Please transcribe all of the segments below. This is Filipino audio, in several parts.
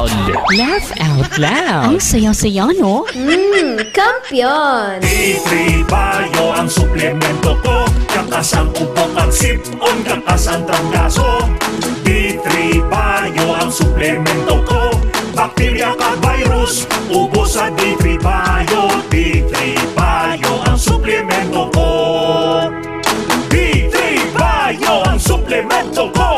loud. Laugh out loud. Ang saya-saya, no? Kampiyon! D3 Bio ang suplemento ko. Kakasang upok ang sip-on, kakasang trangkaso. D3 Bio ang suplemento ko. Bakterya ka virus, ubos sa D3 Bio. D3 Bio ang suplemento ko. D3 Bio ang suplemento ko.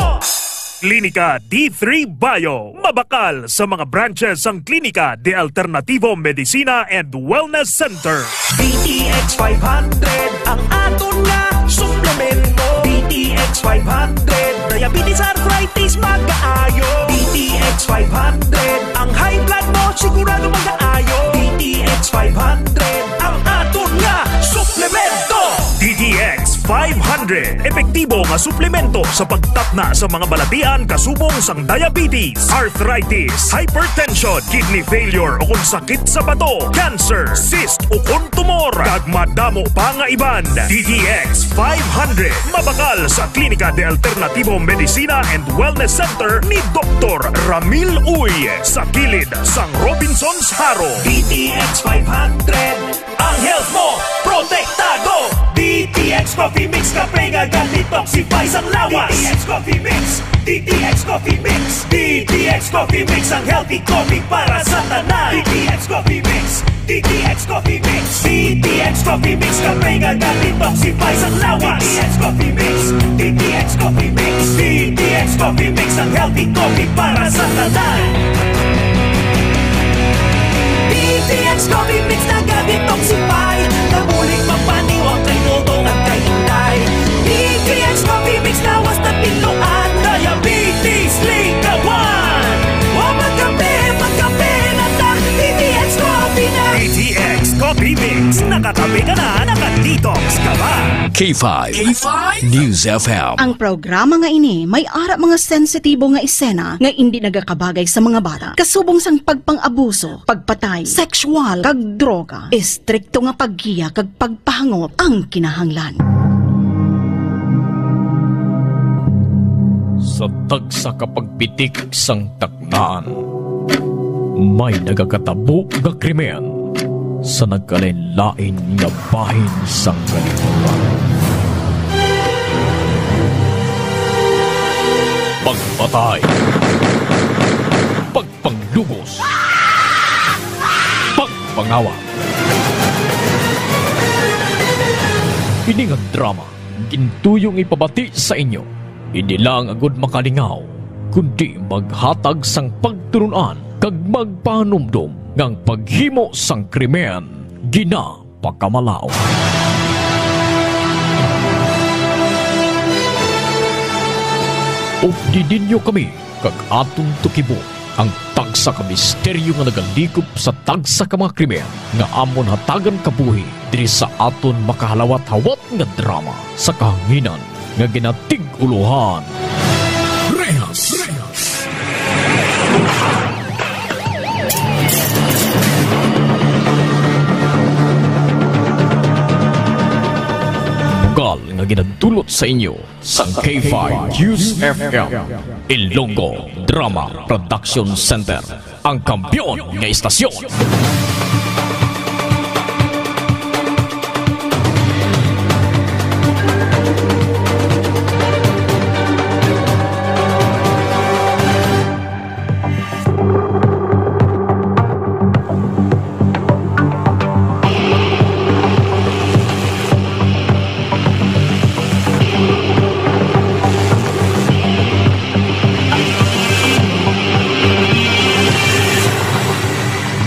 Klinika D3 Bio. Mabakal sa mga branches ang Klinika de Alternativo Medicina and Wellness Center. DTX 500 ang aton nga suplemento. DTX 500 diabetes, arthritis, magkaayo. DTX 500 ang high blood mo sigurado magkaayo. DTX 500 ang aton nga suplemento. DTX 500 epektibo nga suplemento sa pagtapna sa mga balatian kasubong sang diabetes, arthritis, hypertension, kidney failure o kung sakit sa bato, cancer, cyst o kung tumor, kag madamo pa nga iban. DTX 500 mabakal sa Klinika de Alternativo Medicina and Wellness Center ni Dr. Ramil Uy sa kilid sang Robinson's Haro. DTX 500 ang health mo protektado. DTX Coffee Mix, kape nga detoxify sang lawas. DTX Coffee Mix, DTX Coffee Mix, DTX Coffee Mix, ang healthy coffee para sa tanan. DTX Coffee Mix, DTX Coffee Mix, DTX Coffee Mix, kape nga detoxify sang lawas. DTX Coffee Mix, DTX Coffee Mix, DTX Coffee Mix, ang healthy coffee para sa tanan. DTX Coffee Mix na detoxify, namuling magpaniwang kay dudong at kay hinday. DTX Coffee Mix lawas na piluan, diabetes ligawan. O magkape na ta, DTX Coffee na. DTX Coffee Mix, nakatabi ka na, nakadetox ka ba? K5 News FM. Ang programa nga ini may ara mga sensitibo nga isena nga hindi nagakabagay sa mga bata. Kasubong sang pagpang-abuso, pagpatay, sexual, kag droga. Istrikto nga paggiya kag pagpahangot ang kinahanglan. Sa tagsa kapagpitik sang taknaan, may nagakatabo nga krimen sa nagkalain-lain nga bahin sang kalibutan. Pagpatay, pagpanglugos, pagpangawa. Ini nga drama, gintuyong ipabati sa inyo. Hindi lang agud makalingaw, kundi maghatag sang pagturunan kag magpanumdum ngang paghimo sang krimen ginapakamalaw. Updidin nyo kami kag atong tukibo ang tagsa ka misteryo nga nagalikop sa tagsa ka mga krimen nga amon hatagan kabuhi diri sa aton makahalawat-hawat nga drama sa kahanginan nga ginatig-uluhan. Rehas! Bugal nga ginadulot sa inyo sa K5 News FM Ilonggo Drama Production Center, ang kampiyon nga istasyon.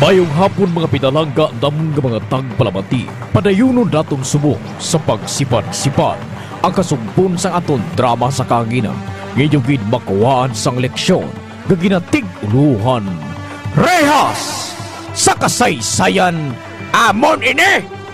Mayong hapon mga pinalangga damong mga tagpalamati, padayunon datong subong sa pagsipad-sipad ang kasumpon sa aton drama sa kangina. Ngayong gid makuhaan sang leksyon, gaginatig uluhan. Rehas! Sa kasaysayan, amon ini!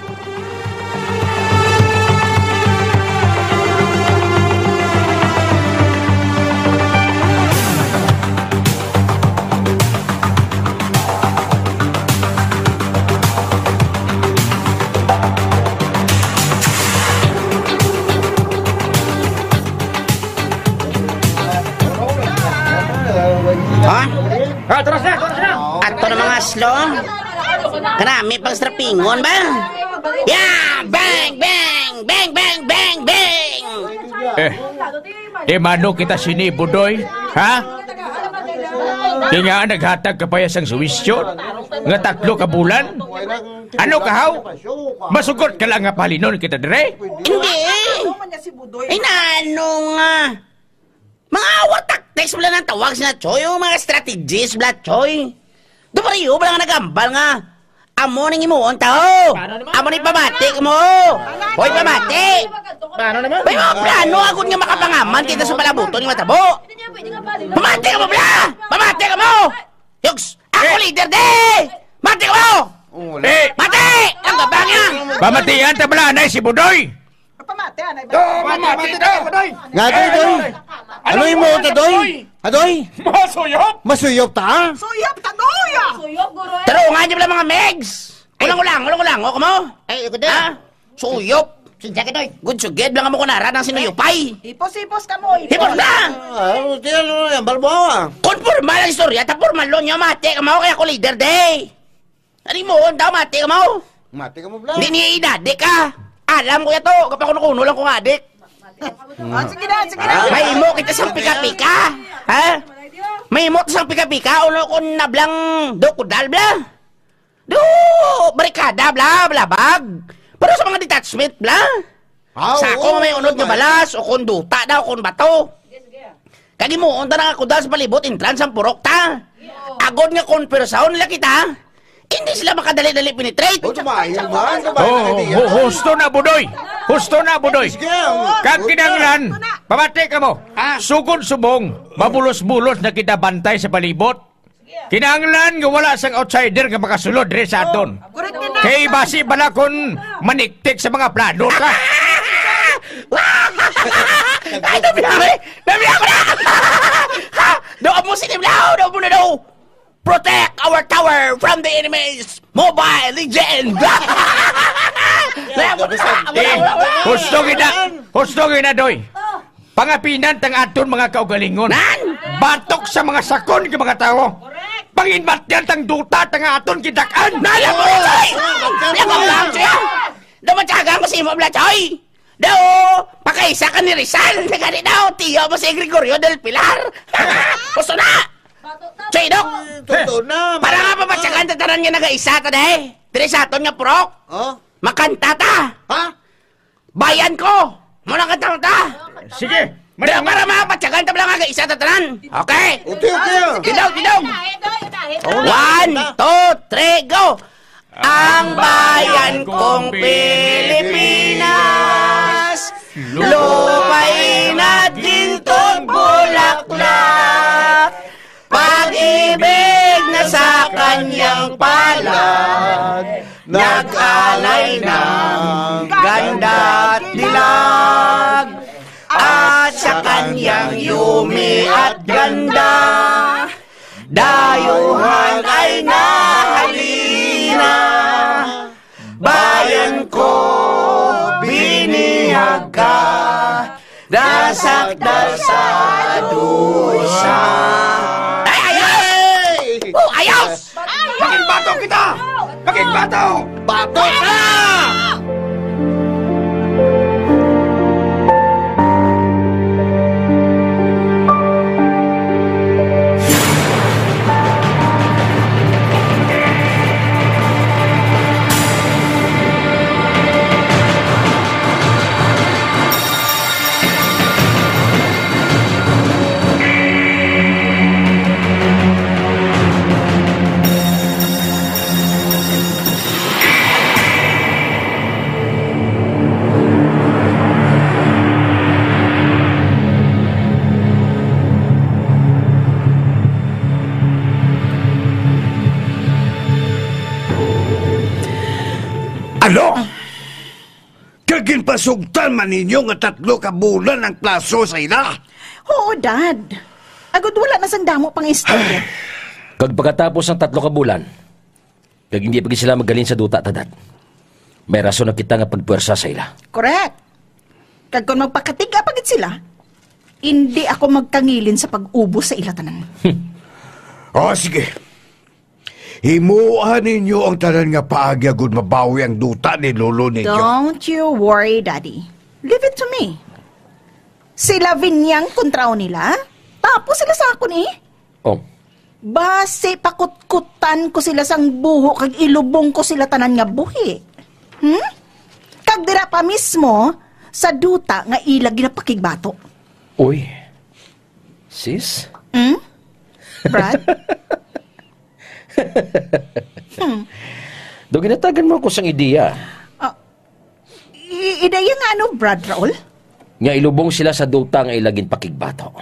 Ato na mga aslo. Karami pang strapingon ba? Yeah! Bang! Bang! Bang! Bang! Bang! Bang! Di mano kita sini, Budoy? Ha? Di nga naghatag ka pa yasang suwisyon? Nga 3 ka bulan? Ano kahaw? Masugot ka lang nga palinon kita dire? Hindi! Ay naano nga? Mga war tactics wala nang tawag sila, Choy. Yung mga strategies wala, Choy. Dumariyo wala nga nagambal nga. Amo nang imuon tao. Amo nang pamati mo. Hoy, pamati. Paano naman? May mga plano agad nga makapangaman kita sa palabuton ng matabo. Pamati ka mo, bla! Pamati ka mo! Yugs! Ako leader de! Mati ka mo! Mati! Ang gabang yan! Pamatian tabla na si Budoy! Pamati daw! Nga, Doy. Ano yung mo, Doy? Adoy? Masuyop ta? Taro nga niyo pala mga megs! Ulang-ulang, o kamo? Ay, iko din. Ha? Suyop! Sinja ka, Doy. Good suged lang mo kunara ng sinuyupay! Ipos ka mo. Hipon na! Tiyan mo yan, balbawa. Konformal ang istorya, tapurmal lo niyo, mati ka mo, kaya ako leader de! Ano mo, daw mati ka mo? Mati ka mo, bla. Hindi niya inadik ka! Alam ko yato, kapakuno-kuno lang kung adik! Sige na. May imo kita sang pika-pika! Ha? May imo kita sang pika-pika, uno ko nablang do kudal, bla! Do, barikada, bla, bag! Pero sa mga detachment, bla! Sa ako may unod nga balas, o kung duta daw, kung bato! Kagi mo, unta na nga kudal sa palibot, entrance ang purok ta! Agod nga konversaon nila kita! Hindi sila makadali-dali penetrate! Husto na, Budoy! Husto na, Budoy! Kag kinanglan, pamati ka mo! Sugod subong, mabulos-bulos na kita bantay sa palibot. Kinanglan nga wala sang outsider nga makasulod rin sa aton. Kay basi bala kon maniktik sa mga plano ka. Ay, nabi ako na! Doon mo siniblaw! Doon mo na daw! Protect our tower from the enemy's Mobile Legend! Husto gina, Doy! Pangapinan tang aton mga kaugalingon. Batok sa mga sakon ng mga tao. Panginbatyan tang duta tang aton kidakan. Nala mo na, Choy! Nagam lang, Choy! Damatsagang kasi mo, Choy! Daw, pakaisa ka ni Rizal. Nagani daw, tiyo mo si Gregorio del Pilar. Gusto na! Choy, Dok! Para nga pamatsagan tataran nga nag-isa ta dahi. Trisaton nga purok. Makanta ta. Bayan ko! Muna kanta mo ta. Sige! Para mapatsagan ta pala nga isa tataran. Okay? Tidog! 1, 2, 3, go! Ang bayan kong Pilipinas, lupain at gintong bulaklak, pag-ibig na sa kanyang palad, nag-alay ng ganda at dilag, at sa kanyang yumi at ganda, dayuhan ay nahalina. Bayan ko, binihag ka, dasakdal sa dusa. Ay, ayos! Oh, ayos! Maging bato kita! Maging bato! Bato ka! Ano? Kagin pasugtan man ninyo nga 3 ka bulan ang plaso sa ila? Oo, Dad. Agad wala na sang damo pang istorya. Kag pagkatapos ng 3 ka bulan, kag hindi pag sila magaling sa duta, tadat. May rason na kita nga pagpuwersa sa ila. Correct. Kag kung magpakatiga pagit sila, hindi ako magkangilin sa pag-ubos sa ilatanan. Sige. Himuha ninyo ang tanan nga paagya gud mabawi ang duta ni lolo ninyo. Don't you worry, Daddy. Leave it to me. Sila Vinyang kontraw nila, tapos sila sa ako ni. Oh, Base pakutkutan ko sila sang buho kag ilubong ko sila tanan nga buhi. Kag dira pa mismo sa duta nga ilag ginapakigbato. uy. Sis? Brad? Do ginatagan mo ako sang ideya. Ideya nga ano, Brad Raul? Nga ilubong sila sa duta nga ilagin pakigbato.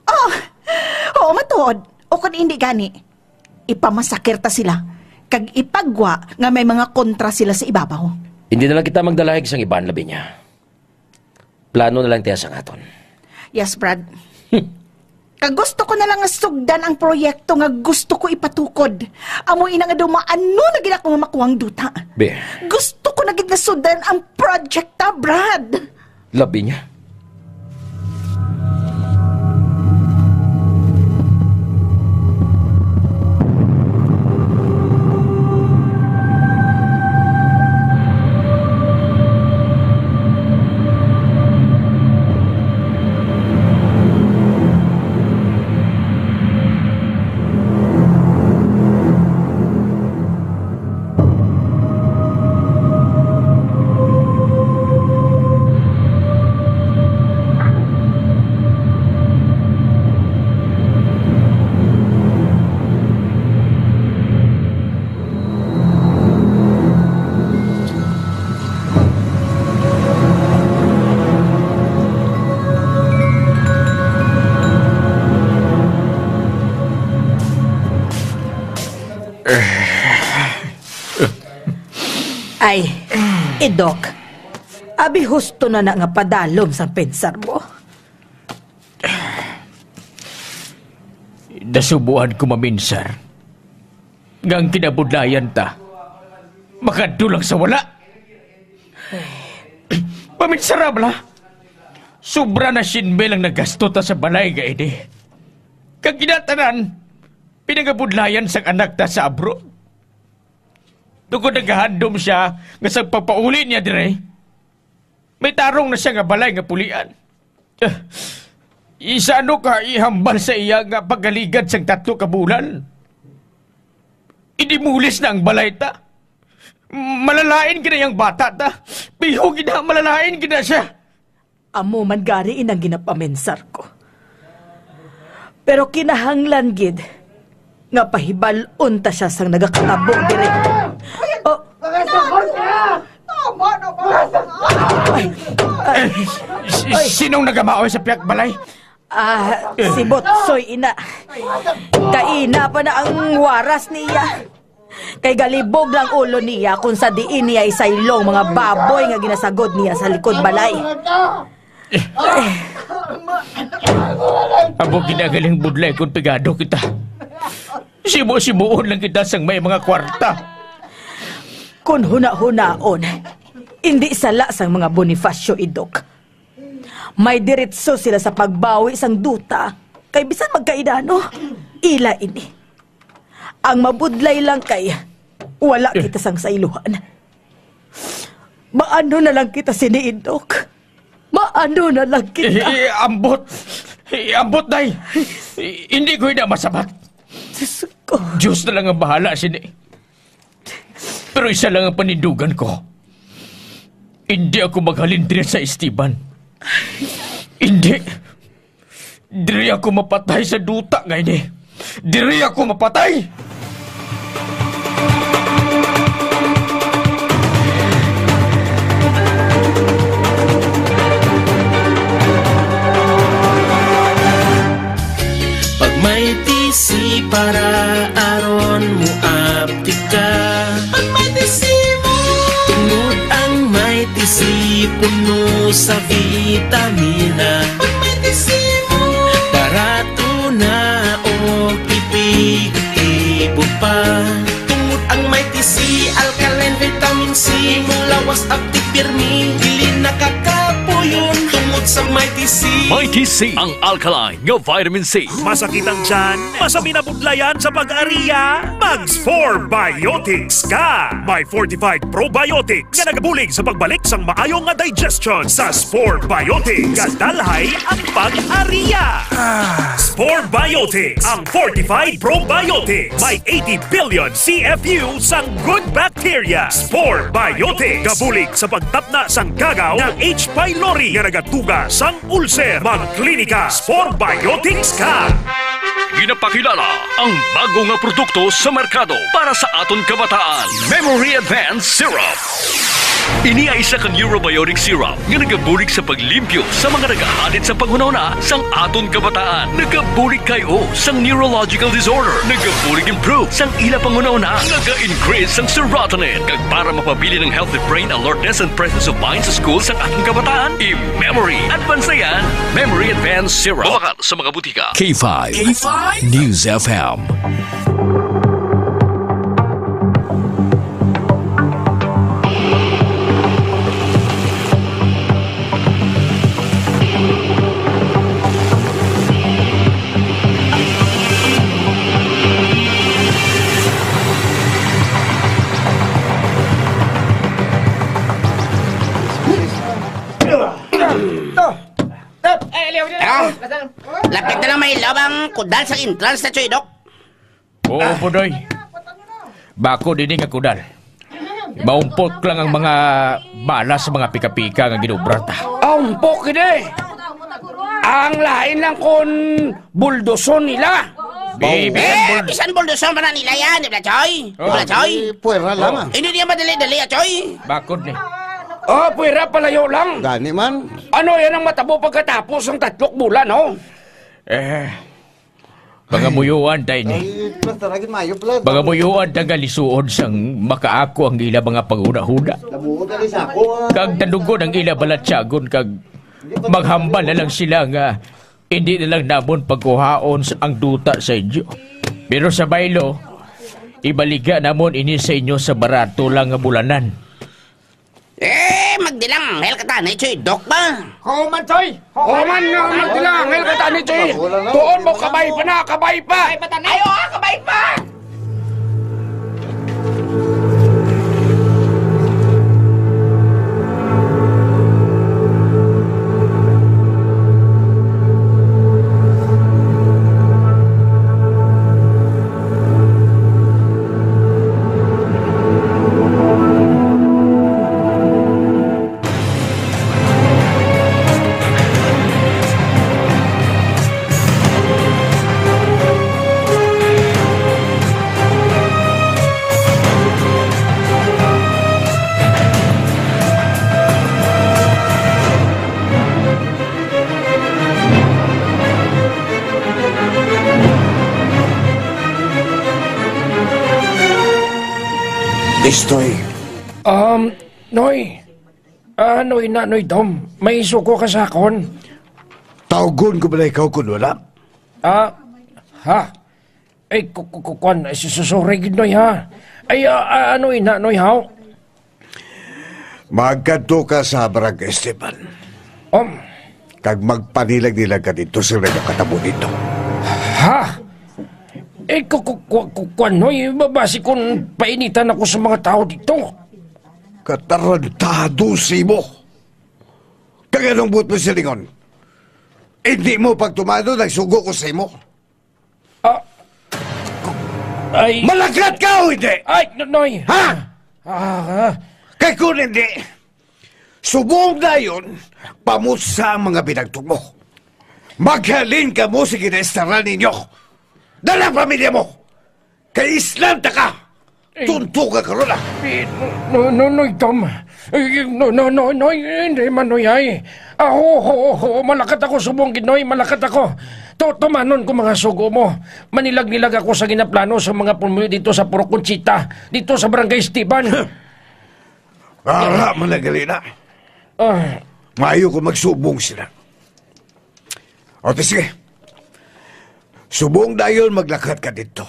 Oo, matuod. O kung hindi gani, ipamasakir ta sila. Kag ipagwa nga may mga kontra sila sa ibabaw. Hindi na lang kita magdalahig sang iban labi niya. Plano na lang tiya sang aton. Yes, Brad. Kag gusto ko na lang nga sugdan ang proyekto nga gusto ko ipatukod. Amoy ina nga dumaano na gina ko nga makuwang duta. Be, Gusto ko na gid na sugdan ang project ta, Brad. labi niya. Ay, Dok, abi husto na nga padalom sa pensar mo. Nasubuhan ko maminsar. Ngang kinabudlayan ta. Makadulang sa wala. Paminsara bala. Sobra na sinbel ang nagasto ta sa balay ga ini. Kag kinatanan, pinagabudlayan sang anak ta sa abroad. Tungkol nagahandom siya nga sa pagpauli niya dire. May tarong na siya nga balay nga pulian. Isa ano ka ihambal sa iya nga pagaligad sang 3 ka bulan. Idimulis na ang balay ta. Malalain gina yung bata ta. Piho gina, malalain gina siya. Amo man gariin ang ginapamensar ko. Pero kinahanglan gid nga pahibal-on ta siya sang nagakatabog dire. Oh, sinong nagamaoy sa piyak balay? Si Botsoy ina. Kaina pa na ang waras niya. Kay galibog lang ulo niya kung sa diin niya isaylong mga baboy nga ginasagod niya sa likod balay. Abo ginagaling budlay kung pigado kita. Sibu-sibuon lang kita sang may mga kwarta. Kung huna-hunaon, hindi sala sang mga Bonifacio Idok. May diretso sila sa pagbawi sang duta, kay bisan magkaidano, ila ini. Ang mabudlay lang kay, wala kita sang sailuhan. Maano na lang kita siniidok? Maano na lang kita? Ambot, day. Hindi ko na masabat. Diyos na lang ang bahala, sini. Pero isa lang ang panindugan ko. Hindi ako maghalindri sa Esteban. Hindi. Diri ako mapatay sa duta ngayon eh. Diri ako mapatay! Pag may tisi para aron mo aptika. Pag may tisi mo tungod ang may tisi puno sa vitamina. Pag may tisi mo barato na o ipigo pa. Tungod ang may tisi alkaline vitamin C mula was aptik pirmi dili nakakapuyon. Tungod sa may tisi Mighty C, ang alkaline nga vitamin C. Masakit ang tiyan, masami na budlayan sa pag-ariya, mag-Spore Biotics ka! May fortified probiotics nga nagabulig sa pagbalik sang maayong nga digestion sa Spore Biotics. Kadalhay ang pag-ariya. Spore Biotics, ang fortified probiotics. May 80 billion CFU sang good bacteria. Spore Biotics, gabulig sa pagtapna sang gagaw ng H. pylori nga nagatuga sang ulcer. Magklinika, Spore Biotics ka! Ginapakilala ang bago nga produkto sa merkado para sa aton kabataan. Memory Advanced Syrup. Ini ay isa ka neurobiotic syrup nga nagabulig sa paglimpyo sa mga nagahadit sa panghunahuna sang aton kabataan. Nagabulig kayo sang neurological disorder. Nagabulig improve sang ila panghunahuna. Naga-increase sang serotonin kag para mapabili ng healthy brain alertness and presence of mind sa school sang aton kabataan. I-Memory Advanced na yan. Memory Advanced Syrup. Bumakal sa mga butika. K5 News FM. Lapit na lang may labang kudal sa entrance na Choy, Dok. Oo, Pudoy. Bako din nga kudal. Maumpok lang ang mga bala sa mga pika-pika nga ginubrata. Umpok kini. Ang lain lang kon buldoson nila. Bisan buldoson pa na nila yan, di ba, Choy? Di ba, Choy? Puwera lang Hindi niya madali-dali, Choy. Bakod ni. Puwera palayo lang. Gani man. Ano yan ang matabo pagkatapos ng 3 bulan, no? Pangamuyuan tayo ni. Pangamuyuan tayo lisuod sang makaako ang ila mga panguna-huna. Kag tandugon ang ila balatsagon kag maghambal na lang sila nga hindi na lang namon pagkuhaon ang duta sa inyo. Pero sa baylo, ibaliga namon ini sa inyo sa barato lang nga bulanan. Magdilang, hel kata ni Choy, Dok ba? Human, Choy! Human nga, magdilang, hel kata ni Choy. Tuon mo, kabay pa na, kabay pa! Ayo, kabay pa! Estoy. Noy. Noy na, Noy Dom. May suko ka sa akon. Taugon ko ba na ikaw kung wala? Ha? Ay, kukukuan. Susurigid, Noy, ha? Ay, Noy na, Noy, ha? Magkanto ka sa Barangay Esteban. Kag magpanilag-nilag ka dito sa nagkakatabo dito. Ha? Kukuan, Noy. Babasi kung painitan ako sa mga tao dito. Katarantado si mo. Kaganong buot mo silingon. Hindi mo pagtumado, nagsugo ko sa mo. Ay... Malaglat ka o hindi? Ay, Noy. Ha? Kaya kung hindi, subong na yun, pamusa ang mga binagtog mo. Maghalin ka mo sa ginestaran ninyo. Dalang pamilya mo. Kay Islam ta ka. Tunto ka karoon na. Noy, Tom. Noy, hindi man, Noy, ay. Malakat ako, subong Noy, malakat ako. Tumanon ko mga sugo mo. Manilag-nilag ako sa ginaplano sa mga pulmoy dito sa Puro Conchita, dito sa Barangay Esteban. Managali na. Maayo ko magsubong sila. O, sige. Subong dayon maglakat ka dito.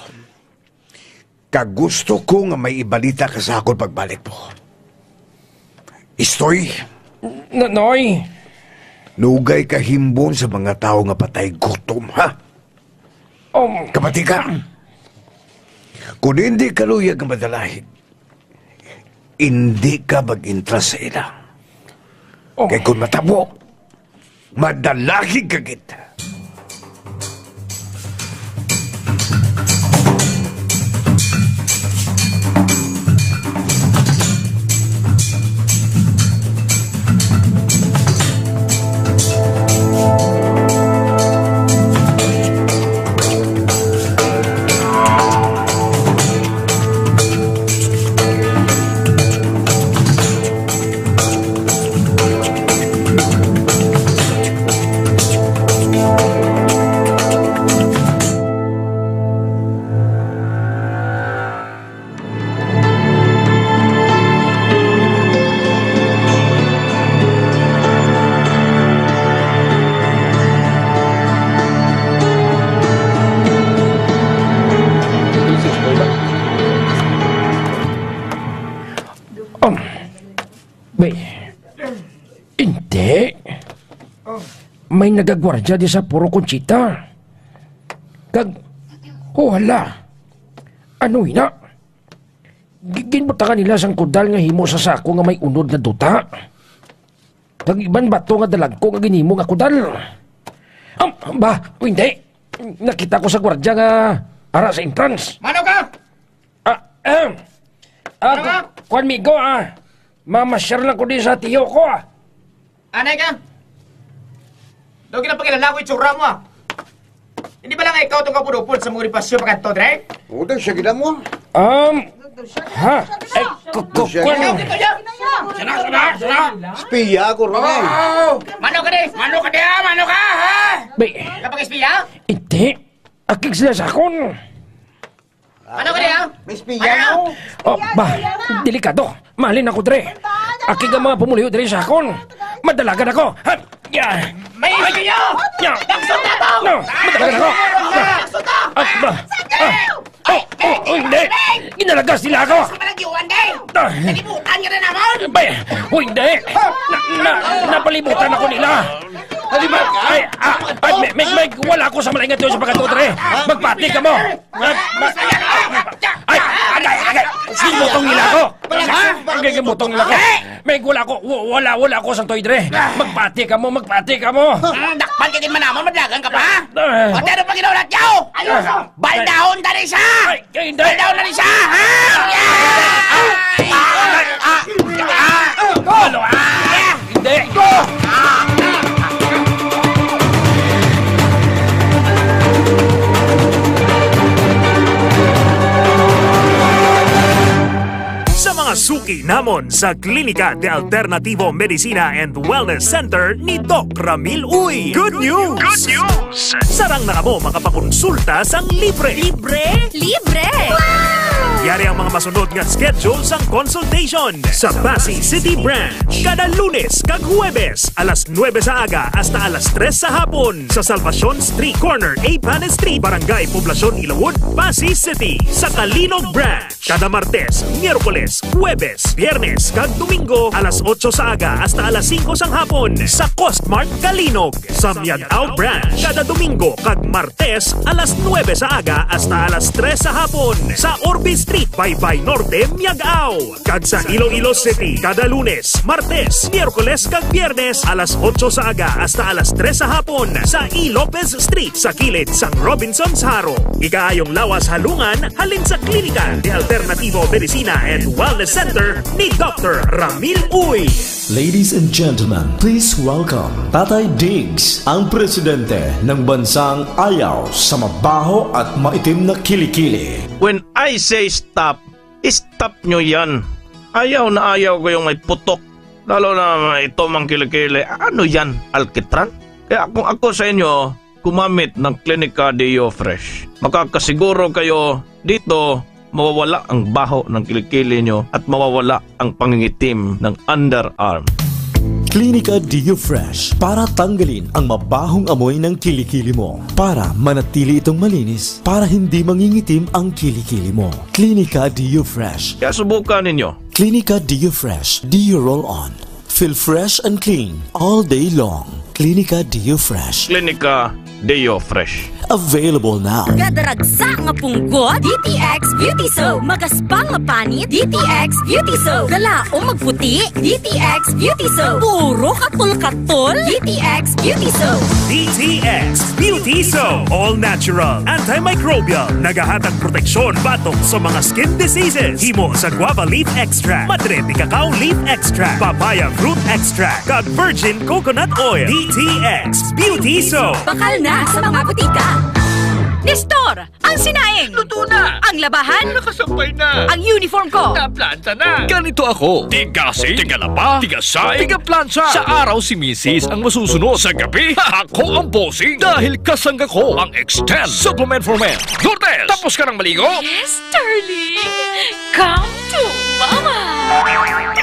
Kagusto ko nga may ibalita ka sa akong pagbalik mo. Istoy. Noy. Nugay kahimbon sa mga tao nga patay gutom, ha? Kapati ka. Kung hindi ka luyag ang madalahin, hindi ka mag-interest sa ila. Kaya kung matabo, madalahin ka kita. Hindi. May nagagwardya di sa Puro Conchita. Wala. Ano ina? Ginbutangan nila sang kudal nga himo sa sako nga may unod na duta. Iban bato nga dalag ko nga ginimo nga kudal. Hindi. Nakita ko sa gwardya nga ara sa entrance. Mano ka? Kuan migo mamasyar lang ko din sa tiyo ko Anay ka? Daw kinapakilala ko itsura mo Hindi ba lang ikaw itong kapudupod sa mga ripasyo pagkanto, Dre? Oo, siya gila mo. Spiya ako rin Mano ka di? Mano ka, ha? Kapag espiya? Hindi. Akig sila sa akon. Ano ka di, ha? May spiya mo. Delikado. Mahalin ako, Dre. Akig ang mga pumuliho, Dre, sa akon. Madalagan ako. May espiya! Naksot na to! Madalagan ako. Hindi. Ginalagas nila ako. Sa malagiwan, Dre! Nalibutan ka na naman! Hindi. Napalibutan ako nila. Wala ako sa malaingat yun sa pagkato, Dre. Magpati ka mo. Gimutong nila ako. Gimutong nila ako. Wala ako sa toy, Dre. Magpati ka mo. Dakpan ka din manamon, madlagan ka pa? O, pero pag ginaulat niyo! Baldahon na rin siya! Baldahon na rin siya! Hindi! Sa mga suki namon sa Klinika de Alternativo Medicina and Wellness Center ni Doc Ramil Uy. Good news! Sarang na kamo makapakonsulta sang libre. Libre! Yari ang mga masunod nga schedule sang consultation sa Pasay City Branch. Kada Lunes kag Huwebes, alas 9 sa aga hasta alas 3 sa hapon sa Salvacion Street Corner, A. Panes Street, Barangay Poblacion, Ilawod, Pasay City. Sa Kalinog Branch, kada Martes, Miyerkules, Huwebes, Biyernes kag Domingo, alas 8 sa aga hasta alas 5 sang hapon sa Costmart Kalinog. Sa Miagao Branch, kada Domingo kag Martes, alas 9 sa aga hasta alas 3 sa hapon sa Orbe Street, Baybay Norte, Miagao. Kag sa Iloilo City, kada Lunes, Martes, Miyerkules kag Biyernes, alas 8 sa aga hasta alas 3 sa hapon sa E. Lopez Street sa kilid sang Robinson's Haro. Ikaayong lawas halungan halin sa Klinika de Alternativo Medicina and Wellness Center ni Dr. Ramil Uy. Ladies and gentlemen, please welcome Tatay Diggs, ang presidente ng bansang ayaw sa mabaho at maitim na kilikili. When I say stop, stop nyo yan. Ayaw na ayaw ko yung may putok. Lalo na ito mang kilikili. Ano yan? Alkitran? Kaya kung ako sa inyo, gumamit ng Klinika Dio Fresh. Makakasiguro kayo dito mawawala ang baho ng kilikili nyo at mawawala ang pangingitim ng underarm. Klinika Dio Fresh para tanggalin ang mabahong amoy ng kilikili mo, para manatili itong malinis, para hindi mangingitim ang kilikili mo. Klinika Dio Fresh. Kaya subukan ninyo. Klinika Dio Fresh Dio Roll On. Feel fresh and clean all day long. Clinica Dio Fresh. Klinika Deo Fresh. Available now. Gadaragsa nga punggod, DTX Beauty Soap. Magaspang nga panit, DTX Beauty Soap. Galao magputi, DTX Beauty Soap. Puro katol-katol, DTX Beauty Soap. DTX Beauty Soap. All natural, antimicrobial, nagahatag proteksyon batong sa mga skin diseases. Himo sa guava leaf extract, madre di cacao leaf extract, papaya fruit extract, kag virgin coconut oil. DTX Beauty Soap. Bakal na sa mga butika. Nestor, ang sinaing. Luto na. Ang labahan. Nakasampay na. Ang uniform ko. Naplanta na. Ganito ako. Tigasing, tigalaba, tigasay, tigaplansya. Sa araw si Mrs. ang masusunod. Sa gabi, ako ang bossing. Dahil kasangga ko ang Extend Supplement for Men. Lourdes, tapos ka ng maligo? Yes, darling. Come to Mama.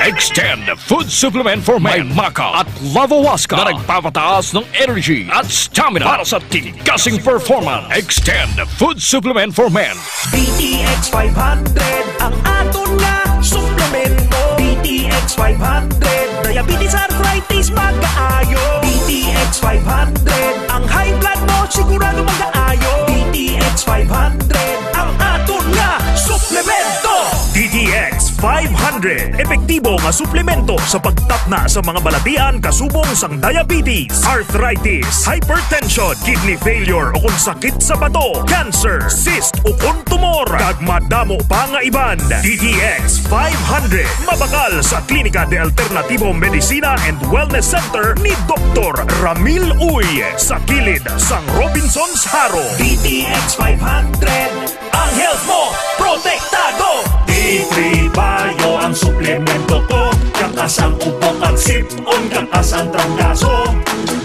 Extend Food Supplement for Men. May maca at lavawaska na nagpapataas ng energy at stamina para sa tigasing performance. Extend Food Supplement for Men. DTX 500 ang aton nga suplemento. DTX 500 diabetes arthritis magkaayo. DTX 500 ang high blood mo sigurado magkaayo. DTX 500 ang aton nga suplemento. DTX 500 epektibo nga suplemento sa pagtapna sa mga balatian kasubong sang diabetes, arthritis, hypertension, kidney failure o kung sakit sa bato, cancer, cyst o kung tumor, kag madamo pa nga iban. DTX 500 mabakal sa Klinika de Alternativo Medicina and Wellness Center ni Dr. Ramil Uy sa kilid sang Robinson's Haro. DTX 500 ang health mo protektado. D3 Bio ang suplemento ko, kakasang upok ang sipon, kakasang trangkaso.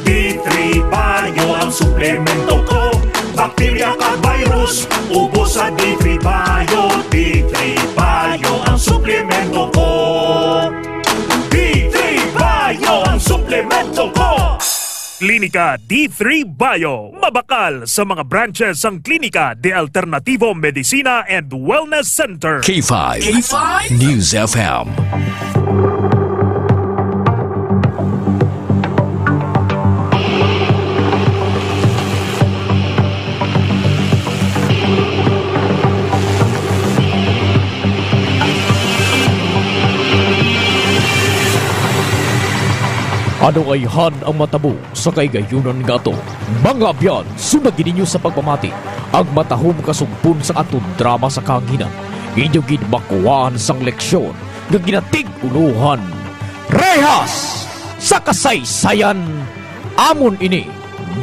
D3 Bio ang suplemento ko, bakterya ka virus, ubos sa D3 Bio. D3 Bio ang suplemento ko. D3 Bio ang suplemento ko. Klinika D3 Bio. Mabakal sa mga branches ng Klinika de Alternativo Medicina and Wellness Center. K5 News FM. Ano ay han ang matabo sa kaigayunan nga to? Mga biyan, sunagin ninyo sa pagpamati ang matahom kasumpon sa atong drama sa kanginan. Inyo gid makuhaan sang leksyon nga ginatig uluhan. Rehas sa kasaysayan amon ini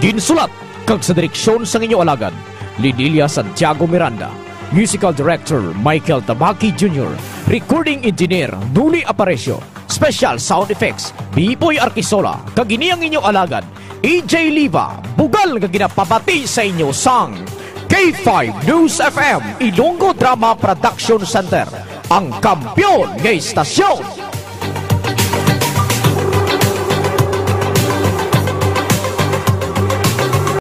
ginsulat kag sa direksyon sang inyo alagad Lidilia Santiago Miranda, Musical Director Michael Tabaki Jr., Recording Engineer Nuli Aparecio, Special Sound Effects Biboy Arquisola, kagini ang inyo alagad EJ Liva, bugal nga ginapabati sa inyo sang K5 News FM Ilonggo Drama Production Center, ang kampyon ng istasyon.